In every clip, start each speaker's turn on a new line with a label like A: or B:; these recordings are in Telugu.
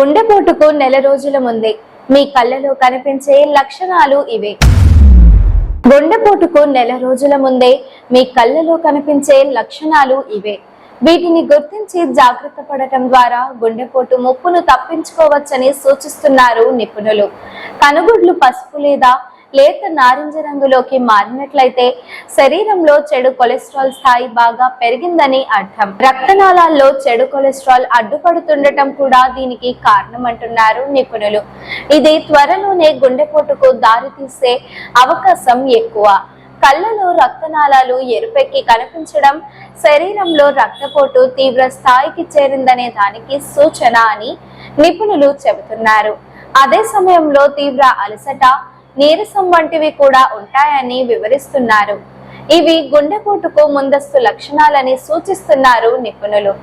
A: గుండెపోటుకు నెల రోజుల ముందే మీ కళ్ళలో కనిపించే లక్షణాలు ఇవే. గుండెపోటుకు నెల రోజుల ముందే మీ కళ్ళలో కనిపించే లక్షణాలు ఇవే. వీటిని గుర్తించి జాగ్రత్త పడటం ద్వారా గుండెపోటు ముప్పును తప్పించుకోవచ్చని సూచిస్తున్నారు నిపుణులు. కనుగుడ్లు పసుపు లేదా లేత నారింజ రంగులోకి మారినట్లయితే శరీరంలో చెడు కొలెస్ట్రాల్ స్థాయి బాగా పెరిగిందని అర్థం. రక్తనాళాల్లో చెడు కొలెస్ట్రాల్ అడ్డుపడుతుండటం కూడా దీనికి కారణమంటున్నారు నిపుణులు. ఇది త్వరలోనే గుండెపోటుకు దారితీసే అవకాశం ఎక్కువ. కళ్ళలో రక్తనాళాలు ఎరుపెక్కి కనిపించడం శరీరంలో రక్తపోటు తీవ్ర స్థాయికి చేరిందనే దానికి సూచన అని నిపుణులు చెబుతున్నారు. అదే సమయంలో తీవ్ర అలసట, నీరసం వంటివి కూడా ఉంటాయని వివరిస్తున్నారు. ఇవి గుండెపోటుకు ముందస్తు లక్షణాలని సూచిస్తున్నారు నిపుణులు.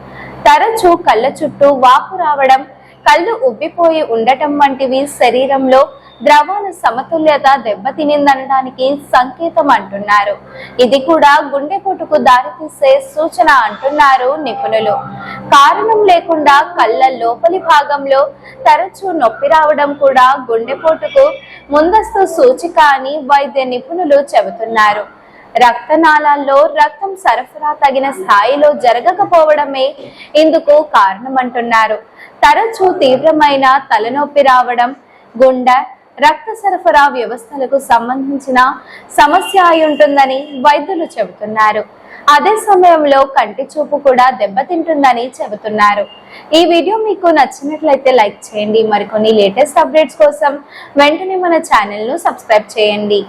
A: తరచూ కళ్ళ చుట్టూ వాపు రావడం, కళ్ళు ఉబ్బిపోయి ఉండటం వంటివి శరీరంలో ద్రవాల సమతుల్యత దెబ్బతినిందనడానికి సంకేతం అంటున్నారు. ఇది కూడా గుండెపోటుకు దారితీసే సూచన అంటున్నారు నిపుణులు. కారణం లేకుండా కళ్ళ లోపలి భాగంలో తరచూ నొప్పి రావడం కూడా గుండెపోటుకు ముందస్తు సూచిక అని వైద్య నిపుణులు చెబుతున్నారు. రక్తనాళాల్లో రక్తం సరఫరా తగిన స్థాయిలో జరగకపోవడమే ఇందుకు కారణమంటున్నారు. తరచూ తీవ్రమైన తలనొప్పి రావడం గుండె, రక్త సరఫరా వ్యవస్థలకు సంబంధించిన సమస్య అయి ఉంటుందని వైద్యులు చెబుతున్నారు. అదే సమయంలో కంటి చూపు కూడా దెబ్బతింటుందని చెబుతున్నారు. ఈ వీడియో మీకు నచ్చినట్లయితే లైక్ చేయండి. మరికొన్ని లేటెస్ట్ అప్డేట్స్ కోసం వెంటనే మన ఛానల్ ను సబ్స్క్రైబ్ చేయండి.